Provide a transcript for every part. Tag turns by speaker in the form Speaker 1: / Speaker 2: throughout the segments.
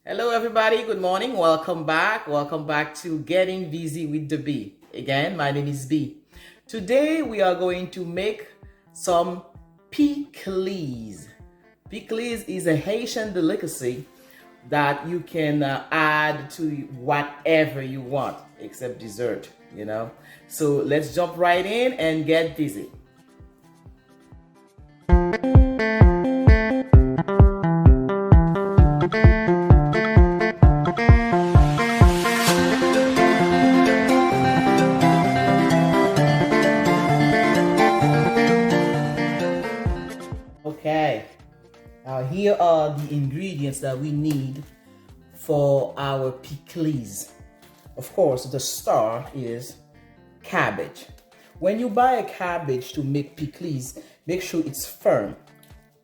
Speaker 1: Hello, everybody. Good morning. Welcome back. Welcome back to Getting Busy with the Bee. Again, my name is Bee. Today, we are going to make some Pikliz. Pikliz is a Haitian delicacy that you can add to whatever you want, except dessert. So let's jump right in and get busy. Okay, now here are the ingredients that we need for our pickles. Of course, the star is cabbage. When you buy a cabbage to make pickles, make sure it's firm.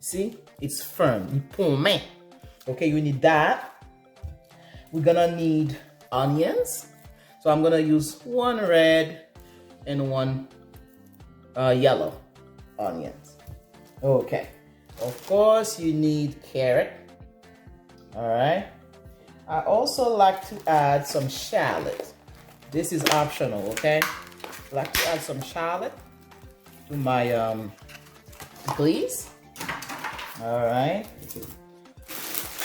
Speaker 1: See, it's firm. Okay, you need that. We're gonna need onions. So I'm gonna use one red and one yellow onions. Okay, of course you need carrot. All right. I also like to add some shallot. This is optional, okay? I like to add some shallot to my pickles. All right.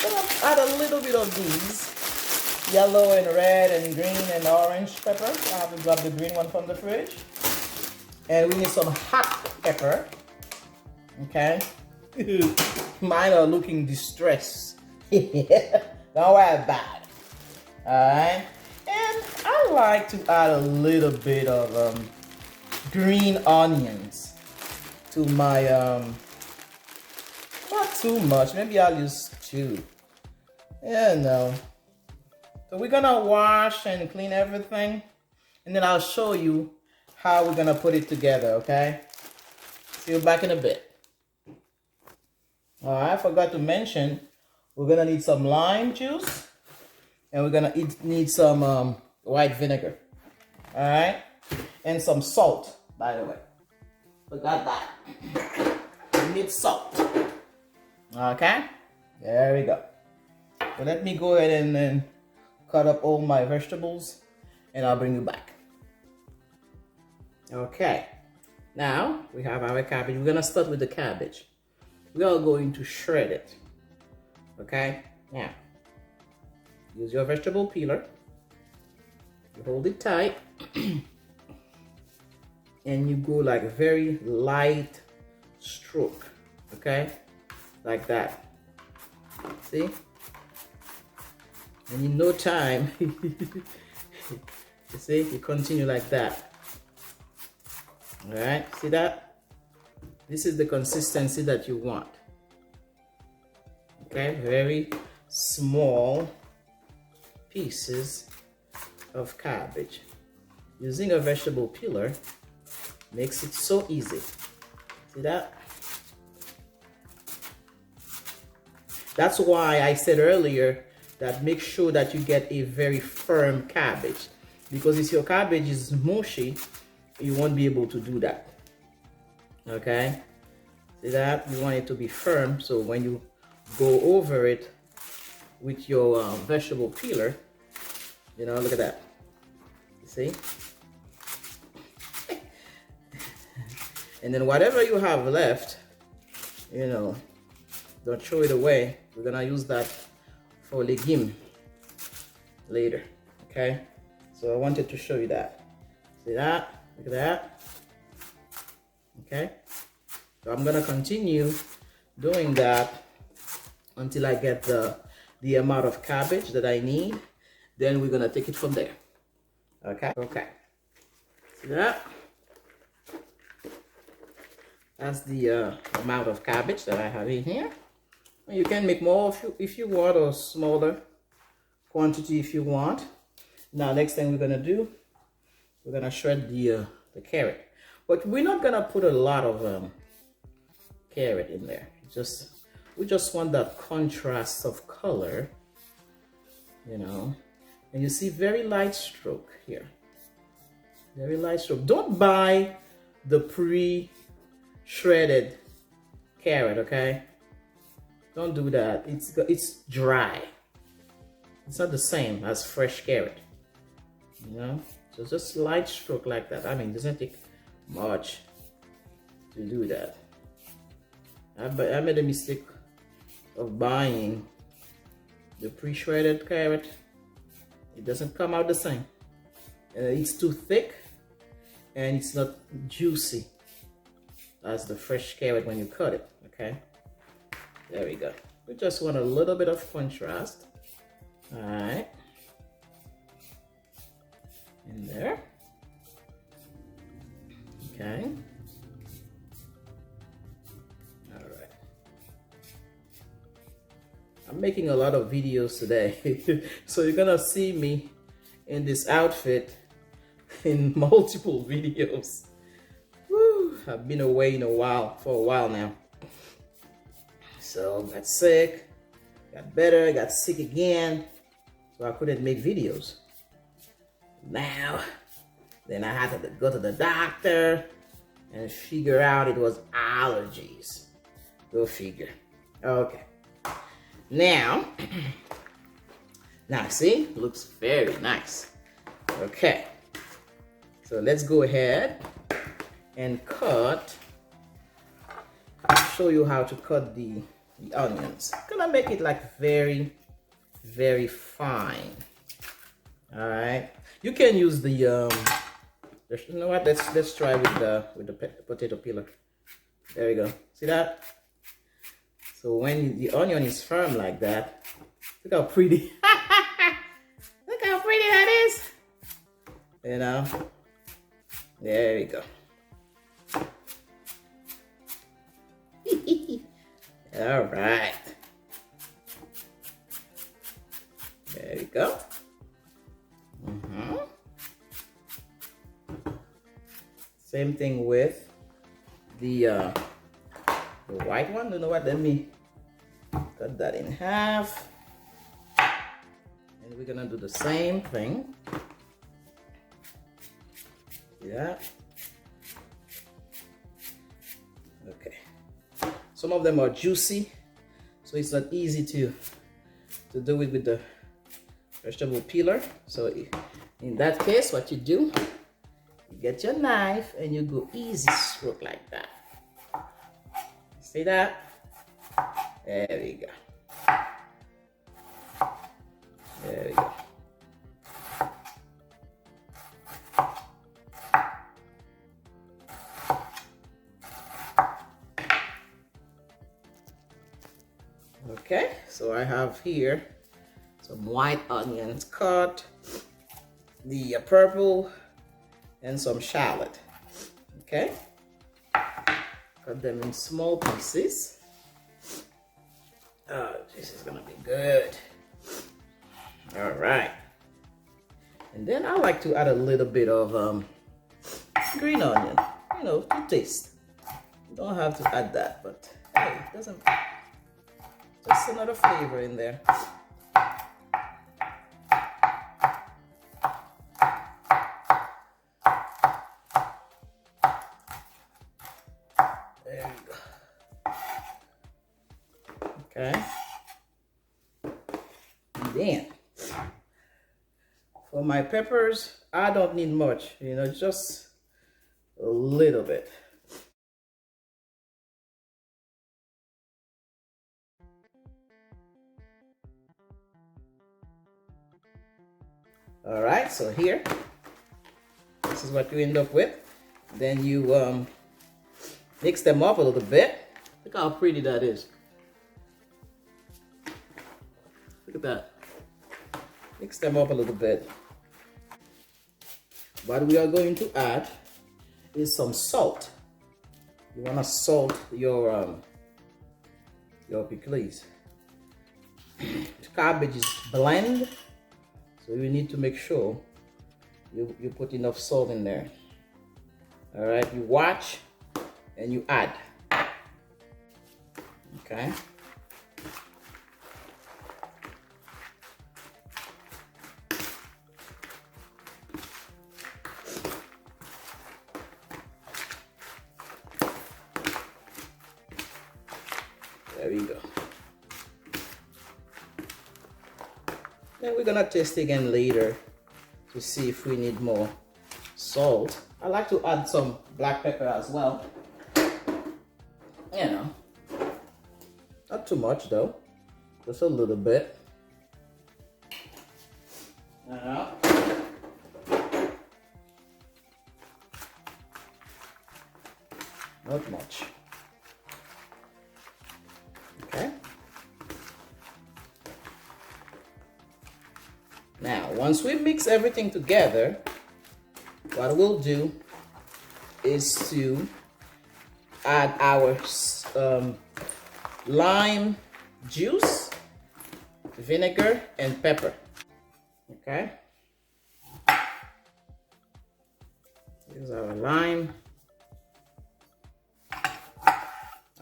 Speaker 1: Gonna add a little bit of these yellow and red and green and orange pepper. I have to grab the green one from the fridge. And we need some hot pepper. Okay. Mine are looking distressed. Don't worry about it. Alright. And I like to add a little bit of green onions to my not too much. Maybe I'll use 2. Yeah, no. So we're gonna wash and clean everything, and then I'll show you how we're gonna put it together, okay? See you back in a bit. I forgot to mention, we're gonna need some lime juice, and we're gonna need some white vinegar. All right, and some salt, by the way. Forgot that. We need salt. Okay, there we go. So let me go ahead and then cut up all my vegetables, and I'll bring you back. Okay, now we have our cabbage. We're gonna start with the cabbage. We are going to shred it. Okay, now use your vegetable peeler. You hold it tight and you go like a very light stroke. Okay, like that. See? And in no time, you see, you continue like that. All right, see that? This is the consistency that you want. Okay, very small pieces of cabbage. Using a vegetable peeler makes it so easy. See that? That's why I said earlier that make sure that you get a very firm cabbage, because if your cabbage is mushy, you won't be able to do that. Okay, see that? You want it to be firm, so when you go over it with your vegetable peeler, look at that. You see? And then whatever you have left, don't throw it away. We're gonna use that for legume later. Okay, so I wanted to show you that. See that? Look at that. Okay, so I'm gonna continue doing that until I get the amount of cabbage that I need. Then we're gonna take it from there. Okay. See that? That's the amount of cabbage that I have in here. You can make more if you want, or smaller quantity if you want. Now, next thing we're gonna do, we're gonna shred the carrot. But we're not gonna put a lot of carrot in there. We just want that contrast of color, And you see, very light stroke here. Very light stroke. Don't buy the pre-shredded carrot, okay? Don't do that. It's dry. It's not the same as fresh carrot, you know. So just light stroke like that. I mean, it doesn't take much to do that. I made a mistake of buying the pre-shredded carrot. It doesn't come out the same. It's too thick and it's not juicy as the fresh carrot when you cut it. Okay, there we go. We just want a little bit of contrast. All right, in there. Okay. All right. I'm making a lot of videos today, so you're gonna see me in this outfit in multiple videos. Woo, I've been away for a while now. So got sick, got better, got sick again, so I couldn't make videos. Now, then I had to go to the doctor and figure out it was allergies. Go figure. Okay. Now see, looks very nice. Okay. So let's go ahead and cut. I'll show you how to cut the onions. I'm gonna make it like very, very fine. All right. You can use the you know what? Let's try with the potato peeler. There we go. See that? So when the onion is firm like that, look how pretty. Look how pretty that is. You know. There we go. All right. There we go. Same thing with the white one. You know what? Let me cut that in half. And we're gonna do the same thing. Yeah. Okay. Some of them are juicy, so it's not easy to do it with the vegetable peeler. So in that case, what you do, you get your knife and you go easy stroke like that. See that? There we go. There we go. Okay, so I have here some white onions cut, the purple, and some shallot. Okay, cut them in small pieces. Oh, this is gonna be good. All right, and then I like to add a little bit of green onion, you know, to taste. You don't have to add that, but hey, it doesn't. Just another flavor in there. There you go. Okay. And then, for my peppers, I don't need much, you know, just a little bit. All right, so here, this is what you end up with. Then you mix them up a little bit. Look how pretty that is. Look at that. Mix them up a little bit. What we are going to add is some salt. You want to salt your Pikliz. Cabbage is bland. So you need to make sure you put enough salt in there. All right, you watch and you add. Okay. There we go. Then we're gonna taste again later to see if we need more salt. I like to add some black pepper as well. You know, not too much though, just a little bit. Not much. Okay. Now, once we mix everything together, what we'll do is to add our lime juice, vinegar, and pepper. Okay. Here's our lime.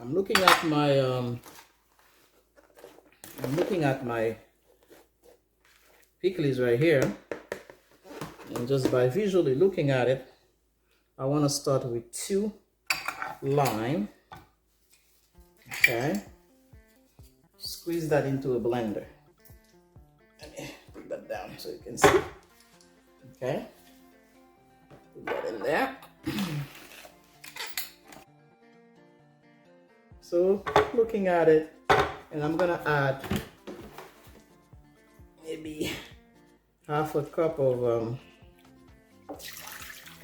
Speaker 1: I'm looking at my Pikliz right here, and just by visually looking at it, I want to start with 2 lime. Okay, squeeze that into a blender. Let me put that down so you can see. Okay, put that in there. So looking at it, and I'm gonna add maybe half a cup of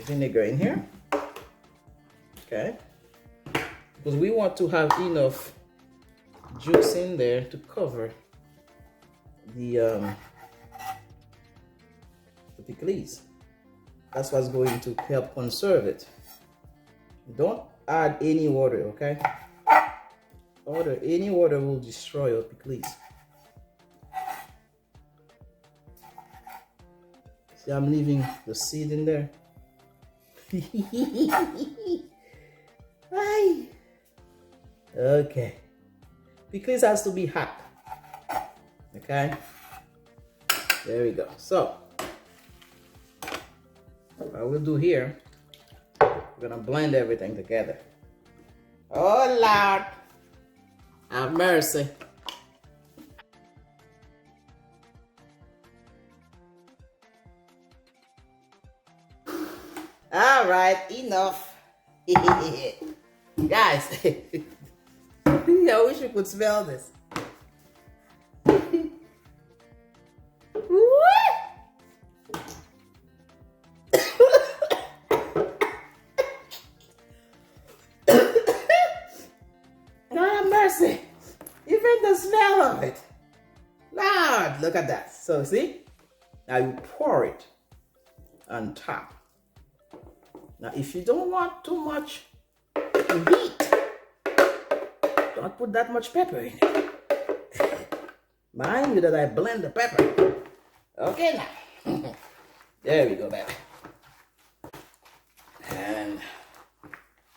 Speaker 1: vinegar in here. Okay, because we want to have enough juice in there to cover the Pikliz. That's what's going to help conserve it. Don't add any water, okay? Any water will destroy your Pikliz. See, I'm leaving the seed in there. Okay. Pikliz has to be hot. Okay. There we go. So, what we'll do here, we're gonna blend everything together. Oh Lord, have mercy. All right, enough. Guys, I wish you could smell this. God have mercy. Even the smell of it. Lord, look at that. So see, now you pour it on top. Now if you don't want too much heat, don't put that much pepper in it. Mind you that I blend the pepper. Okay now. There we go, baby. And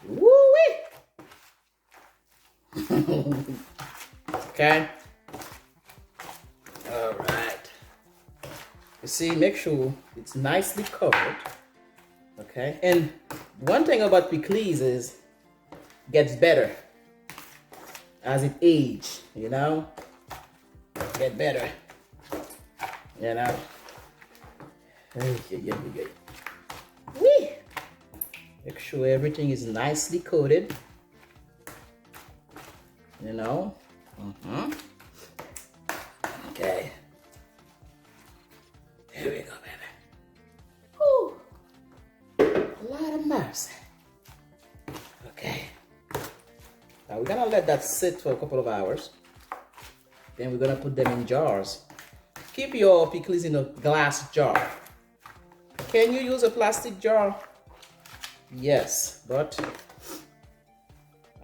Speaker 1: woo-wee. Okay. All right. You see, make sure it's nicely covered. Okay. And one thing about Pikliz is it gets better as it ages, you know? Get better. You know? Whee! Make sure everything is nicely coated. You know? Okay. There we go, baby. Whew. A lot of mercy. Okay. Now we're gonna let that sit for a couple of hours. Then we're gonna put them in jars. Keep your Pikliz in a glass jar. Can you use a plastic jar? Yes, but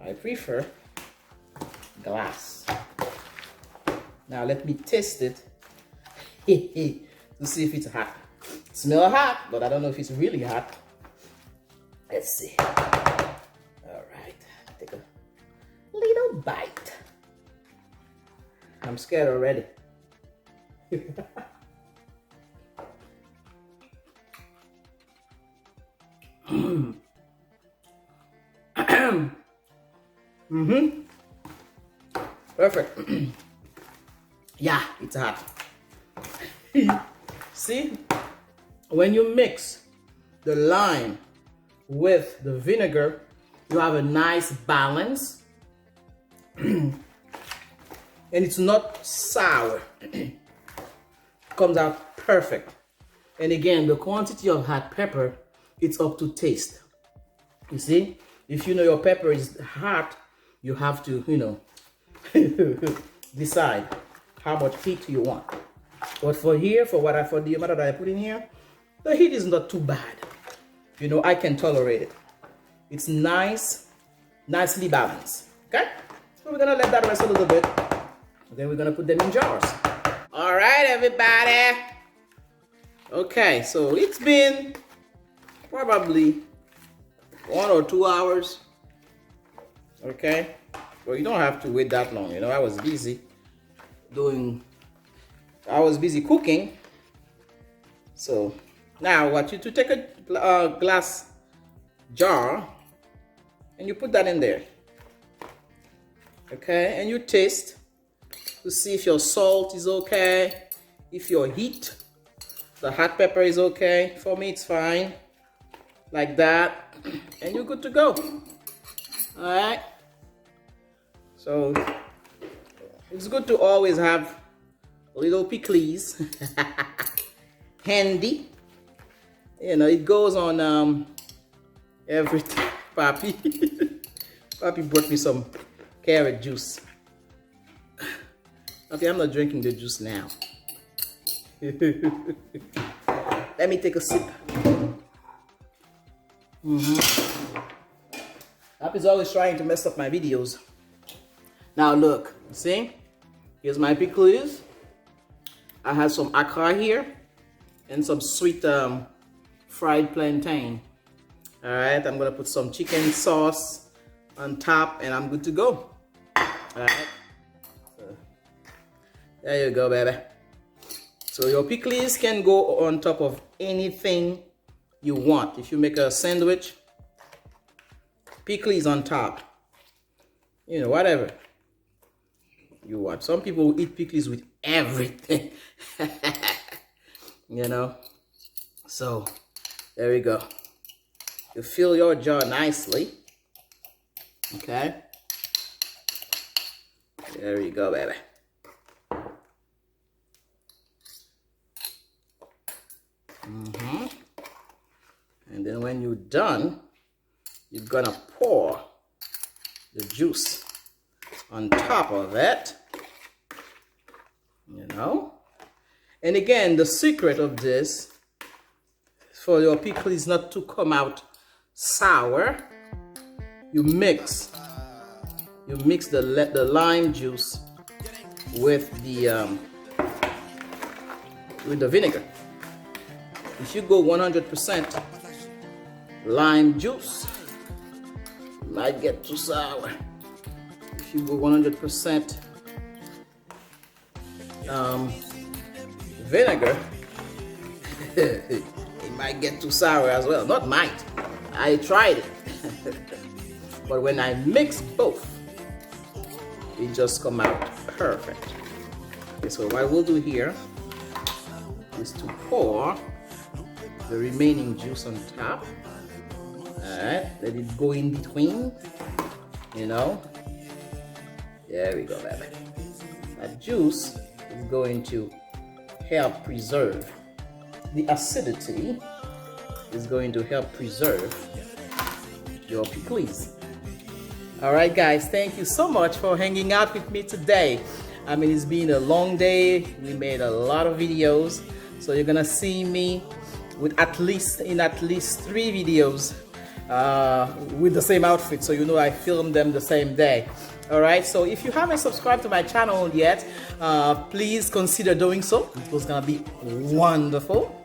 Speaker 1: I prefer glass. Now let me test it to see if it's hot. It smells hot, but I don't know if it's really hot. Let's see. All right, take a little bite. I'm scared already. Perfect. Yeah, it's hot. See, when you mix the lime with the vinegar, you have a nice balance. And it's not sour. Comes out perfect. And again, the quantity of hot pepper, it's up to taste. You see, if you know your pepper is hot, you have to, you know, decide how much heat you want. But for here, for the amount that I put in here, the heat is not too bad. You know, I can tolerate it. It's nice, nicely balanced. Okay, so we're gonna let that rest a little bit. Then we're gonna put them in jars. All right, everybody. Okay, so it's been probably 1 or 2 hours. Okay, well, you don't have to wait that long. You know, I was busy cooking. So now I want you to take a glass jar and you put that in there. Okay, and you taste to see if your salt is okay, if your heat, the hot pepper is okay. For me, it's fine. Like that, and you're good to go. All right. So it's good to always have a little Pikliz handy. You know, it goes on everything. Papi brought me some carrot juice. Okay, I'm not drinking the juice now. Let me take a sip. Papi's always trying to mess up my videos. Now look, see? Here's my Pikliz. I have some akra here and some sweet fried plantain. All right, I'm gonna put some chicken sauce on top and I'm good to go. All right. There you go, baby. So your Pikliz can go on top of anything you want. If you make a sandwich, Pikliz on top. You know, whatever you want. Some people eat Pikliz with everything. You know. So there we go. You fill your jar nicely. Okay. There we go, baby. And then when you're done, you're gonna pour the juice on top of it, you know. And again, the secret of this, for your Pikliz not to come out sour, you mix the lime juice with the vinegar. If you go 100% lime juice, it might get too sour. If you go 100% vinegar, it might get too sour as well. Not might. I tried it. But when I mix both, it just come out perfect. Okay, so what we'll do here is to pour the remaining juice on top. Alright, let it go in between, you know. There we go, baby. That juice is going to help preserve the acidity, is going to help preserve your Pikliz. Alright guys, thank you so much for hanging out with me today. I mean, it's been a long day. We made a lot of videos, so you're gonna see me with at least 3 videos with the same outfit, so you know I filmed them the same day. All right, so if you haven't subscribed to my channel yet, please consider doing so. It was gonna be wonderful.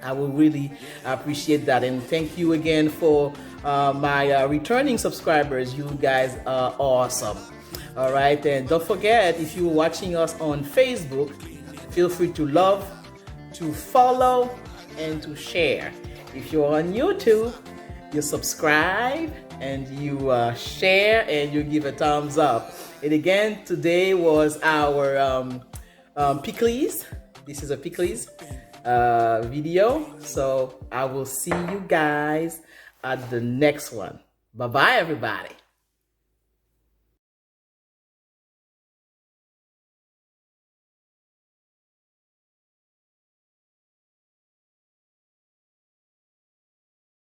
Speaker 1: I will really appreciate that, and thank you again for my returning subscribers. You guys are awesome. All right, and don't forget, if you're watching us on Facebook, feel free to love, to follow, and to share. If you're on YouTube, you subscribe and you share and you give a thumbs up. And again, today was our Pikliz This is a Pikliz video. So I will see you guys at the next one. Bye-bye, everybody.